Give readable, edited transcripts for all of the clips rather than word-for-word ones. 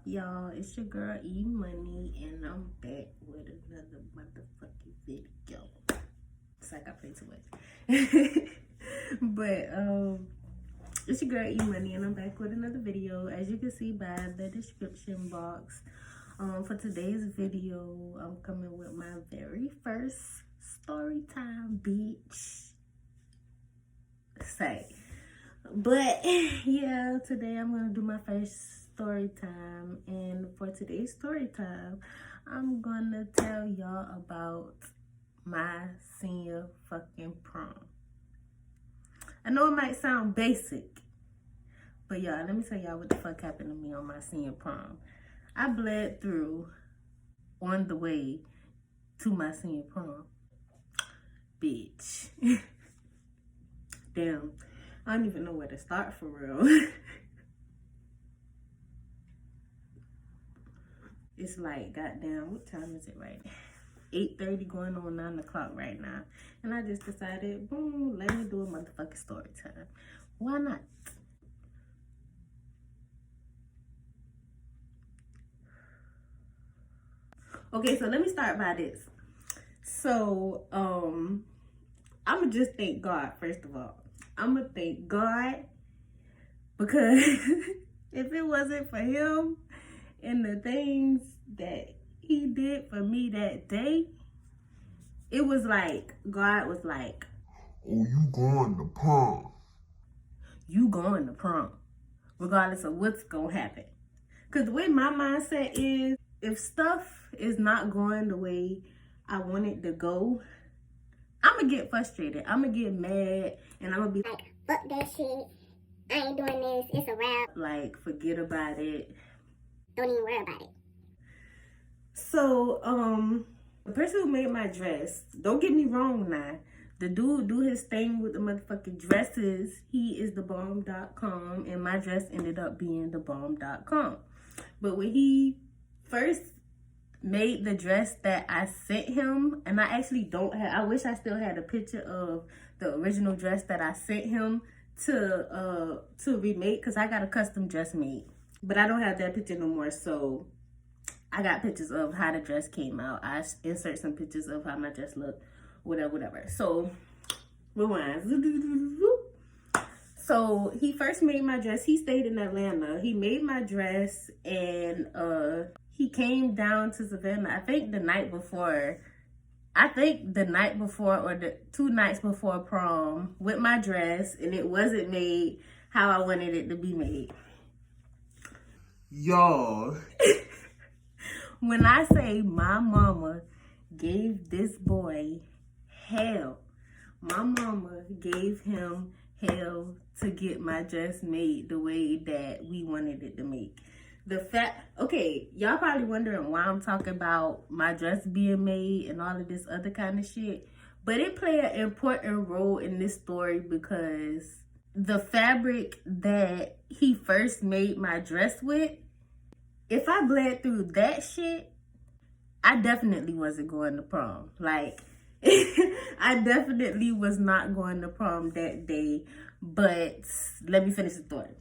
Y'all, it's your girl E Money, and I'm back with another motherfucking video. It's like I play too much. But it's your girl E Money, and I'm back with another video. As you can see by the description box, for today's video, I'm coming with my very first story time, bitch. Say. But yeah, today I'm gonna do my first story time, and for today's story time, I'm gonna tell y'all about my senior fucking prom. I know it might sound basic, but y'all, let me tell y'all what the fuck happened to me on my senior prom. I bled through on the way to my senior prom. Bitch. Damn. I don't even know where to start for real. It's like, goddamn, what time is it right now? 8:30 going on 9 o'clock right now. And I just decided, boom, let me do a motherfucking story time. Why not? Okay, so let me start by this. So, I'ma just thank God, first of all. I'ma thank God because if it wasn't for him and the things that he did for me that day, it was like, God was like, oh, you going to prom. You going to prom, regardless of what's gonna happen. Because the way my mindset is, if stuff is not going the way I want it to go, I'm gonna get frustrated. I'm gonna get mad, and I'm gonna be like, fuck that shit. I ain't doing this. It's a wrap. like, forget about it. Don't even worry about it. So, the person who made my dress, don't get me wrong now, the dude do his thing with the motherfucking dresses. He is the bomb.com, and my dress ended up being the bomb.com. But when he first made the dress that I sent him, and I actually don't have, I wish I still had a picture of the original dress that I sent him to remake, because I got a custom dress made. But I don't have that picture no more, so I got pictures of how the dress came out. I insert some pictures of how my dress looked, whatever. So, rewind. So, he first made my dress. He stayed in Atlanta. He made my dress, and he came down to Savannah, I think the night before or the 2 nights before prom with my dress, and it wasn't made how I wanted it to be made. Y'all. When I say my mama gave this boy hell, my mama gave him hell to get my dress made the way that we wanted it to make. Okay, y'all probably wondering why I'm talking about my dress being made and all of this other kind of shit. But it played an important role in this story because the fabric that he first made my dress with, if I bled through that shit, I definitely wasn't going to prom. Like, I definitely was not going to prom that day. But let me finish the story.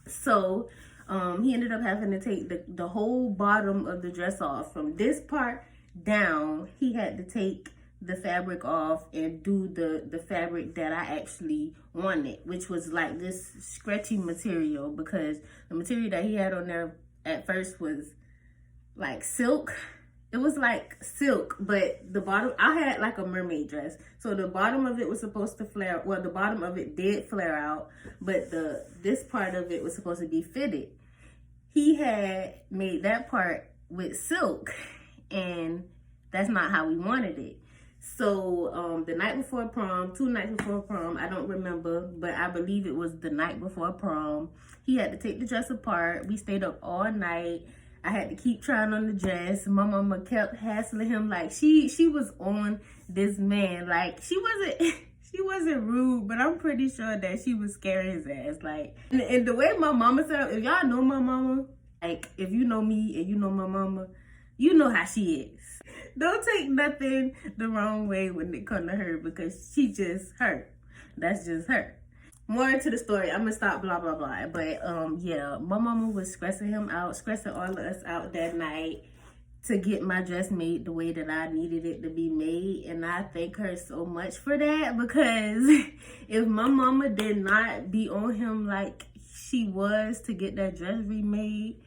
So, he ended up having to take the whole bottom of the dress off. From this part down, he had to take the fabric off and do the fabric that I actually wanted, which was like this stretchy material, because the material that he had on there at first was like silk. It was like silk, but the bottom, I had like a mermaid dress. So the bottom of it was supposed to flare, well, the bottom of it did flare out, but this part of it was supposed to be fitted. He had made that part with silk, and that's not how we wanted it. So the night before prom, 2 nights before prom, I don't remember, but I believe it was the night before prom, he had to take the dress apart. We stayed up all night. I had to keep trying on the dress. My mama kept hassling him, like she was on this man. Like, she wasn't rude, but I'm pretty sure that she was scaring his ass. Like, and the way my mama said, if y'all know my mama, like, if you know me and you know my mama, you know how she is. Don't take nothing the wrong way when it comes to her, because she just her. That's just her. more into the story. I'm gonna stop blah blah blah. But yeah, my mama was stressing him out, stressing all of us out that night to get my dress made the way that I needed it to be made. And I thank her so much for that, because if my mama did not be on him like she was to get that dress remade,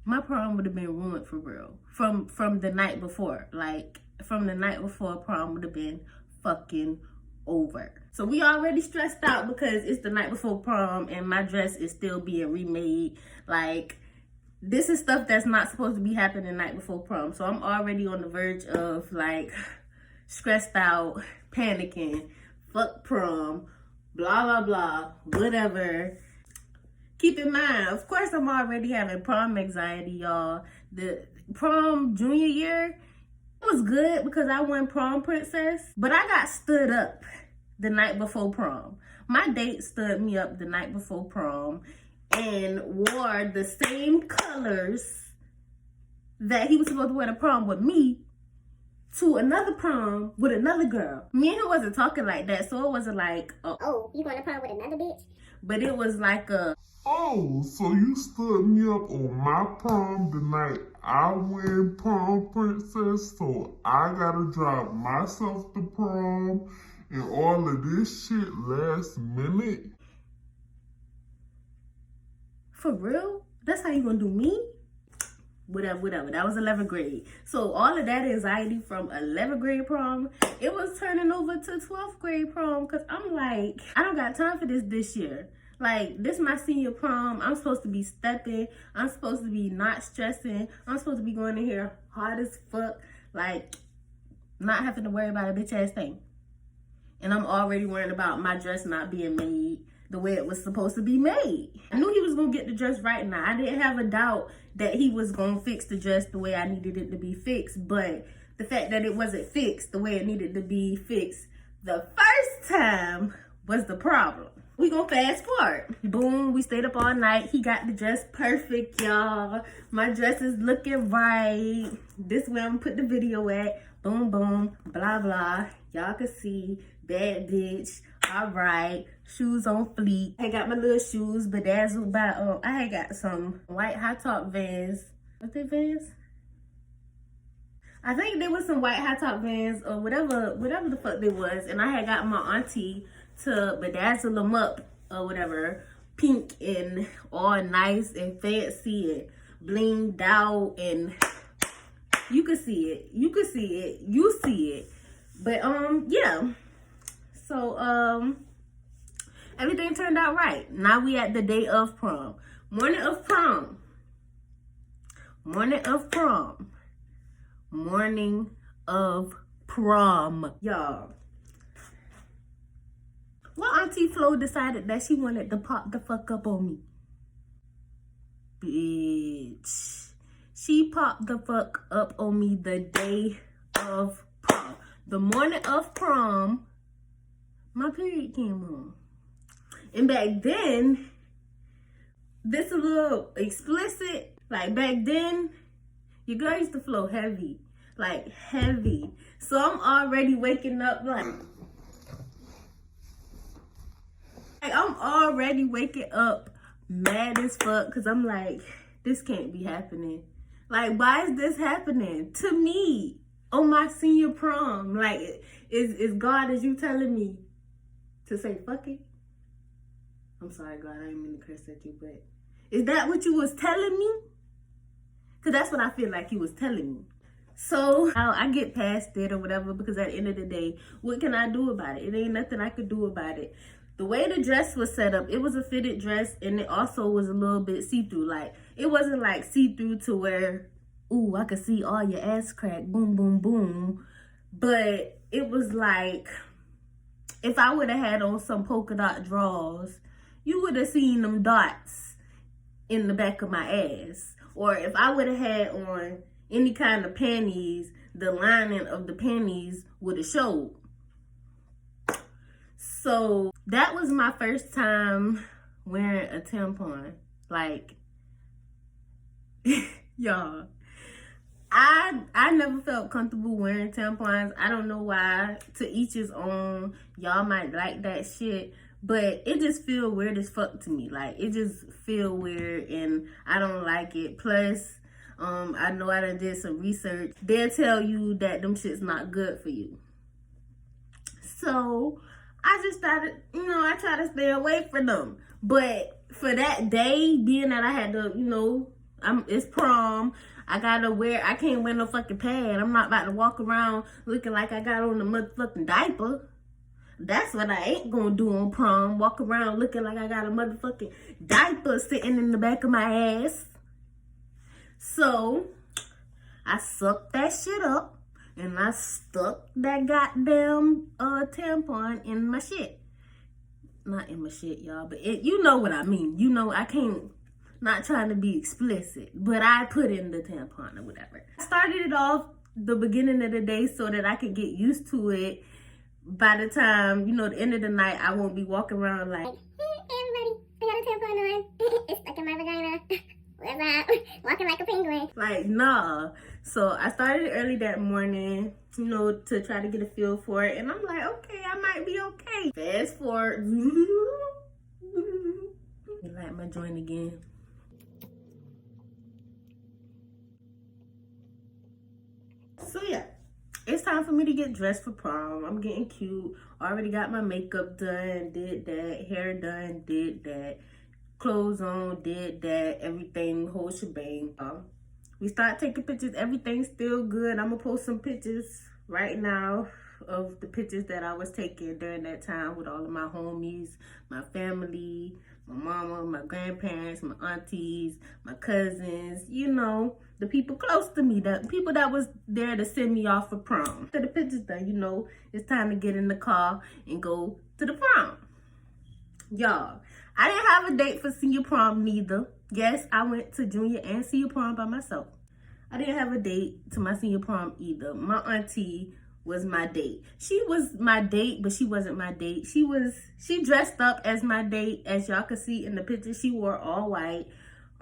my prom would have been ruined for real. From the night before. Like, from the night before, prom would have been fucking over. So we already stressed out because it's the night before prom and my dress is still being remade. Like, this is stuff that's not supposed to be happening the night before prom. So I'm already on the verge of, like, stressed out, panicking, fuck prom, blah, blah, blah, whatever. Keep in mind, of course, I'm already having prom anxiety, y'all. The prom junior year, it was good because I won prom princess, but I got stood up the night before prom. My date stood me up the night before prom and wore the same colors that he was supposed to wear to prom with me to another prom with another girl. Me and him wasn't talking like that, so it wasn't like, Oh, you going to prom with another bitch? but it was like a, Oh, so you stood me up on my prom the night I win prom princess, so I gotta drive myself to prom and all of this shit last minute? for real? That's how you gonna do me? Whatever. That was 11th grade. So all of that anxiety from 11th grade prom, it was turning over to 12th grade prom, because I'm like, I don't got time for this year. Like, this my senior prom. I'm supposed to be stepping. I'm supposed to be not stressing. I'm supposed to be going in here hard as fuck. Like, not having to worry about a bitch ass thing. And I'm already worrying about my dress not being made the way it was supposed to be made. I knew he was gonna get the dress right now. I didn't have a doubt that he was gonna fix the dress the way I needed it to be fixed. But the fact that it wasn't fixed the way it needed to be fixed the first time was the problem. We gonna fast forward. Boom, we stayed up all night. He got the dress perfect, y'all. My dress is looking right. This where I'm gonna put the video at. Boom, boom, blah, blah. Y'all can see, bad bitch. All right, shoes on fleek. I got my little shoes bedazzled by, I had got some white high top Vans. What they Vans? I think they were some white high top Vans or whatever the fuck they was. And I had got my auntie to bedazzle them up or whatever, pink and all nice and fancy and blinged out, and you could see it, you see it. But yeah, so everything turned out right. Now we at the day of prom, morning of prom, y'all. Well, Auntie Flo decided that she wanted to pop the fuck up on me. Bitch. She popped the fuck up on me the day of prom. The morning of prom, my period came on. And back then, this a little explicit. Like, back then, your girl used to flow heavy. Like, heavy. So I'm already waking up like I'm already waking up mad as fuck, because I'm like, this can't be happening. Like, why is this happening to me on my senior prom? Like, is God, is you telling me to say fuck it? I'm sorry, God, I didn't mean to curse at you, but is that what you was telling me? Because that's what I feel like you was telling me. So I get past it or whatever, because at the end of the day, what can I do about it? It ain't nothing I could do about it. The way the dress was set up, it was a fitted dress, and it also was a little bit see-through. Like, it wasn't like see-through to where, ooh, I could see all your ass crack, boom, boom, boom. But it was like, if I would have had on some polka dot drawers, you would have seen them dots in the back of my ass. Or if I would have had on any kind of panties, the lining of the panties would have showed. So that was my first time wearing a tampon. Like, y'all, I never felt comfortable wearing tampons. I don't know why. To each his own. Y'all might like that shit. But it just feel weird as fuck to me. Like, it just feel weird and I don't like it. Plus, I know I done did some research. They'll tell you that them shit's not good for you. So, I just started, I try to stay away from them. But for that day, being that I had to, it's prom. I can't wear no fucking pad. I'm not about to walk around looking like I got on a motherfucking diaper. That's what I ain't gonna do on prom. Walk around looking like I got a motherfucking diaper sitting in the back of my ass. So, I sucked that shit up and I stuck that goddamn tampon in my shit. Not in my shit, y'all, but you know what I mean. I can't, not trying to be explicit, but I put in the tampon or whatever. I started it off the beginning of the day so that I could get used to it. By the time, the end of the night, I won't be walking around like, hey, everybody, I got a tampon on. It's stuck in my vagina. What's up? Walking like a penguin. Like, nah. So I started early that morning, to try to get a feel for it. And I'm like, okay, I might be okay. Fast forward. Light my joint again. So yeah. It's time for me to get dressed for prom. I'm getting cute. Already got my makeup done, did that. Hair done, did that. Clothes on, did that. Everything, whole shebang. We start taking pictures. Everything's still good. I'm going to post some pictures right now of the pictures that I was taking during that time with all of my homies, my family, my mama, my grandparents, my aunties, my cousins, the people close to me, the people that was there to send me off for prom. After the pictures done, it's time to get in the car and go to the prom. Y'all, I didn't have a date for senior prom neither. Yes, I went to junior and senior prom by myself. I didn't have a date to my senior prom either. My auntie was my date. She was my date, but she wasn't my date. She dressed up as my date, as y'all can see in the picture. She wore all white,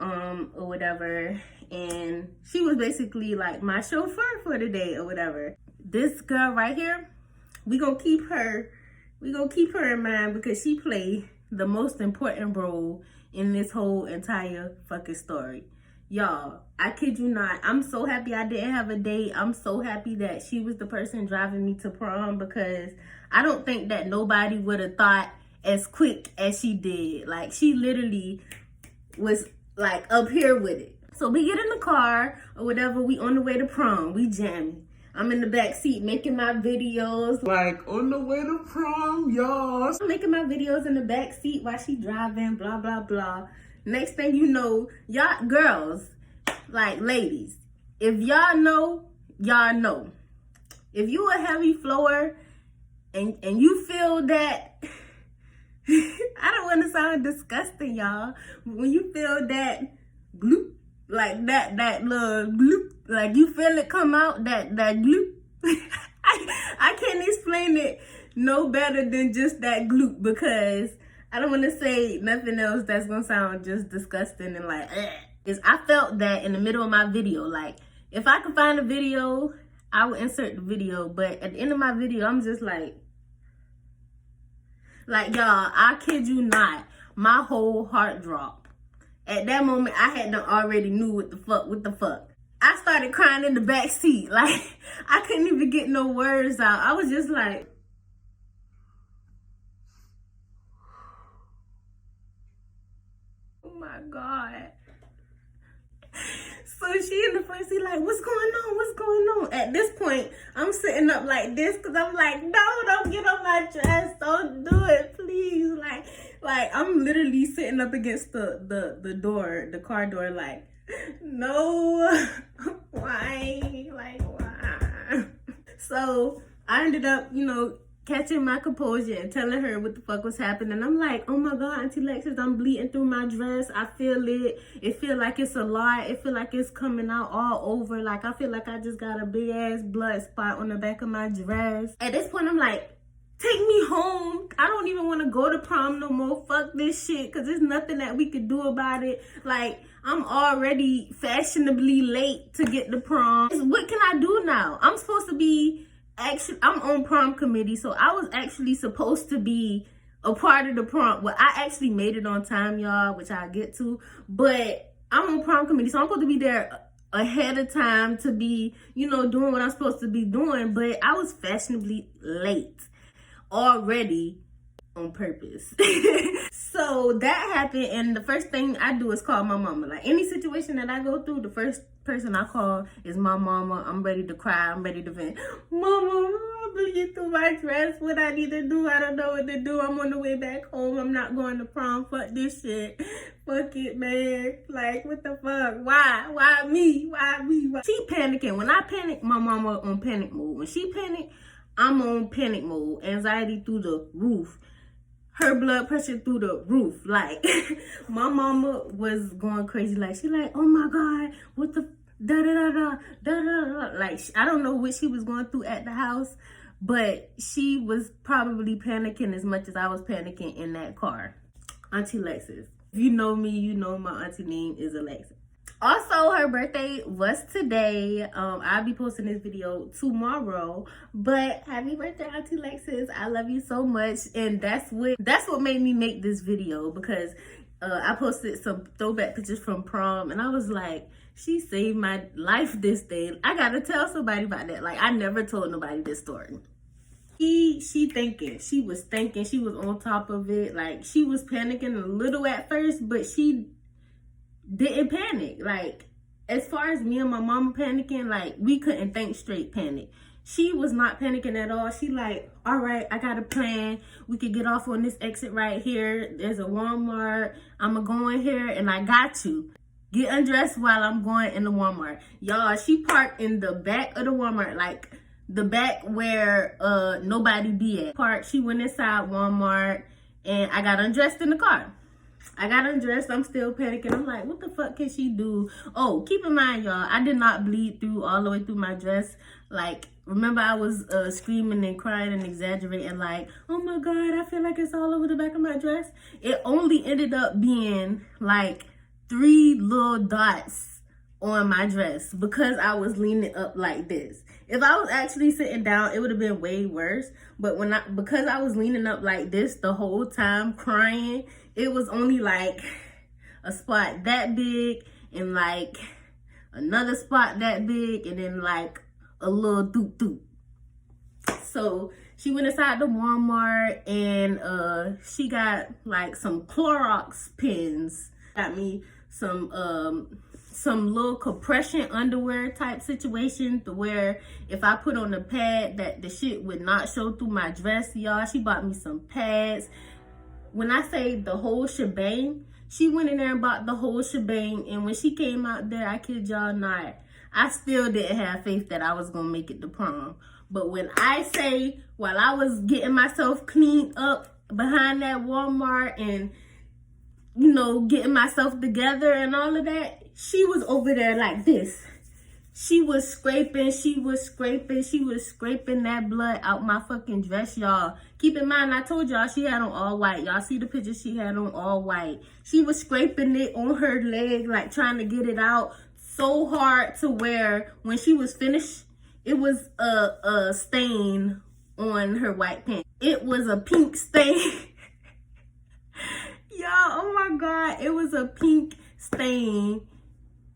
or whatever. And she was basically like my chauffeur for the day or whatever. This girl right here, we gonna keep her in mind because she played the most important role in this whole entire fucking story. Y'all, I kid you not, I'm so happy I didn't have a date. I'm so happy that she was the person driving me to prom because I don't think that nobody would have thought as quick as she did. Like, she literally was like up here with it. So we get in the car or whatever, we on the way to prom, we jamming. I'm in the back seat making my videos. Like, on the way to prom, y'all. I'm making my videos in the back seat while she driving, blah, blah, blah. Next thing you know, y'all girls, like ladies, if y'all know, y'all know. If you a heavy flower and you feel that, I don't want to sound disgusting, y'all. When you feel that gloop, like that little gloop, like you feel it come out, that gloop. I can't explain it no better than just that gloop because I don't want to say nothing else that's going to sound just disgusting and like, is I felt that in the middle of my video. Like, if I could find a video, I would insert the video. But at the end of my video, I'm just like, y'all, I kid you not, my whole heart dropped. At that moment, I had done already knew what the fuck. I started crying in the back seat. Like, I couldn't even get no words out. I was just like, oh my God. So she in the front seat like, what's going on? What's going on? At this point, I'm sitting up like this because I'm like, no, don't get on my dress. Don't do it, please. Like I'm literally sitting up against the door, the car door, like, no, why? Like, why? So I ended up, catching my composure and telling her what the fuck was happening. I'm like, oh my God, Auntie Lexus, I'm bleeding through my dress. I feel it. It feel like it's a lot. It feel like it's coming out all over. Like, I feel like I just got a big ass blood spot on the back of my dress. At this point, I'm like, take me home. I don't even want to go to prom no more. Fuck this shit, because there's nothing that we could do about it. Like, I'm already fashionably late to get to prom. What can I do now? I'm supposed to be, I'm on prom committee, so I was actually supposed to be a part of the prom. Well, I actually made it on time, y'all, which I'll get to. But I'm on prom committee, so I'm supposed to be there ahead of time to be, you know, doing what I'm supposed to be doing. But I was fashionably late already on purpose. So that happened, and the first thing I do is call my mama. Like, any situation that I go through, the first person I call is my mama. I'm ready to cry. I'm ready to vent. Mama, I'm bleeding through my dress. What I need to do, I don't know what to do. I'm on the way back home. I'm not going to prom. Fuck this shit. Fuck it, man. Like, what the fuck? Why? Why me? Why me? Why? She panicking. When I panic, my mama on panic mode. When she panic, I'm on panic mode. Anxiety through the roof. Her blood pressure through the roof. Like, my mama was going crazy. Like, she like, oh my God, what the da-da-da-da, like, I don't know what she was going through at the house, but she was probably panicking as much as I was panicking in that car. Auntie Lexus. If you know me, you know my auntie name is Alexa. Also, her birthday was today. I'll be posting this video tomorrow. But happy birthday, Auntie Lexus. I love you so much. And that's what made me make this video, because I posted some throwback pictures from prom, and I was like, she saved my life this day. I gotta tell somebody about that. Like, I never told nobody this story. She was thinking, she was on top of it. Like, she was panicking a little at first, but she didn't panic. Like, as far as me and my mama panicking, like, we couldn't think straight panic. She was not panicking at all. She like, all right, I got a plan. We could get off on this exit right here. There's a Walmart. I'm gonna go in here and I got you. Get undressed while I'm going in the Walmart. Y'all, she parked in the back of the Walmart, like the back where nobody be at. Parked, she went inside Walmart, and I got undressed in the car. I got undressed. I'm still panicking. I'm like, what the fuck can she do? Oh, keep in mind, y'all, I did not bleed through all the way through my dress. Like, remember, I was screaming and crying and exaggerating, like, oh my God, I feel like it's all over the back of my dress. It only ended up being like 3 little dots on my dress because I was leaning up like this. If I was actually sitting down, it would have been way worse. But because I was leaning up like this the whole time crying, it was only like a spot that big and like another spot that big and then like a little doop. So she went inside the Walmart and she got like some Clorox pins. Got me some little compression underwear type situation to where if I put on a pad that the shit would not show through my dress, y'all. She bought me some pads. When I say the whole shebang, she went in there and bought the whole shebang. And when she came out there, I kid y'all not, I still didn't have faith that I was going to make it to prom. But when I say, while I was getting myself cleaned up behind that Walmart and, you know, getting myself together and all of that, she was over there like this. She was scraping that blood out my fucking dress, y'all. Keep in mind, I told y'all she had on all white. Y'all see the picture? She had on all white. She was scraping it on her leg, like trying to get it out so hard to where when she was finished, it was a stain on her white pants. It was a pink stain. Y'all, oh my God. It was a pink stain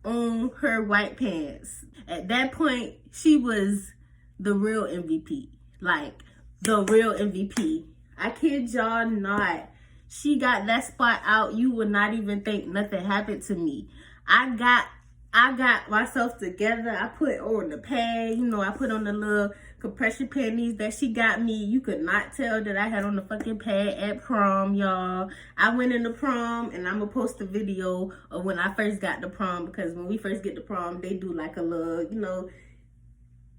on her white pants. At that point, she was the real MVP. Like, the real MVP. I kid y'all not. She got that spot out. You would not even think nothing happened to me. I got myself together. I put on the pad. You know, I put on the little compression panties that she got me. You could not tell that I had on the fucking pad at prom, y'all. I went into prom, and I'm gonna post a video of when I first got to prom, because when we first get to prom, they do like a little, you know,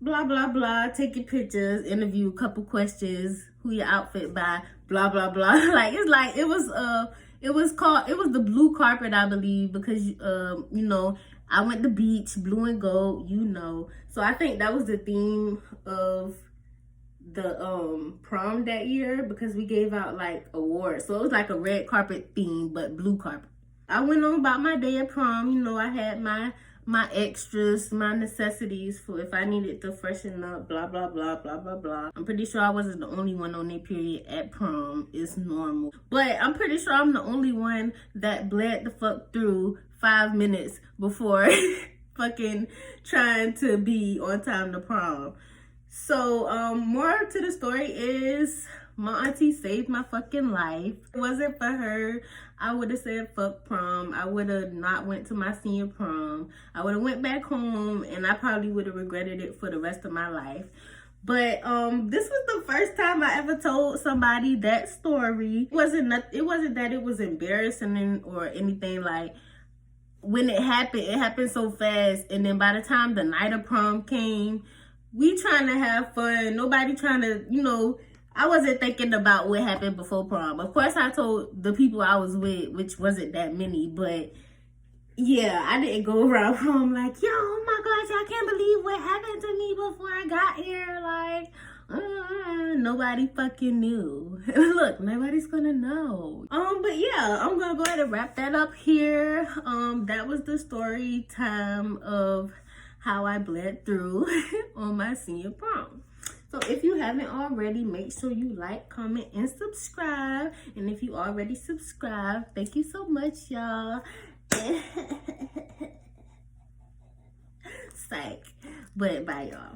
blah, blah, blah, take your pictures, interview, a couple questions, who your outfit by, blah, blah, blah. Like, it's like, it was the blue carpet, I believe, because, you know, I went to beach, blue and gold, you know. So I think that was the theme of the prom that year, because we gave out like awards. So it was like a red carpet theme, but blue carpet. I went on about my day at prom. You know, I had my my extras, my necessities for if I needed to freshen up, blah, blah, blah, blah, blah, blah. I'm pretty sure I wasn't the only one on their period at prom. It's normal. But I'm pretty sure I'm the only one that bled the fuck through 5 minutes before fucking trying to be on time to prom. So, more to the story is my auntie saved my fucking life. If it wasn't for her, I would have said fuck prom. I would have not went to my senior prom. I would have went back home and I probably would have regretted it for the rest of my life. But this was the first time I ever told somebody that story. It wasn't that it was embarrassing or anything. Like, when it happened so fast, and then by the time the night of prom came, we trying to have fun. Nobody trying to, you know, I wasn't thinking about what happened before prom. Of course, I told the people I was with, which wasn't that many, but yeah, I didn't go around prom like, yo, oh my gosh, I can't believe what happened to me before I got here. Like, nobody fucking knew. Look, nobody's gonna know. But yeah, I'm gonna go ahead and wrap that up here. That was the story time of how I bled through on my senior prom. So if you haven't already, make sure you like, comment, and subscribe. And if you already subscribed, thank you so much, y'all. Psych. But bye, y'all.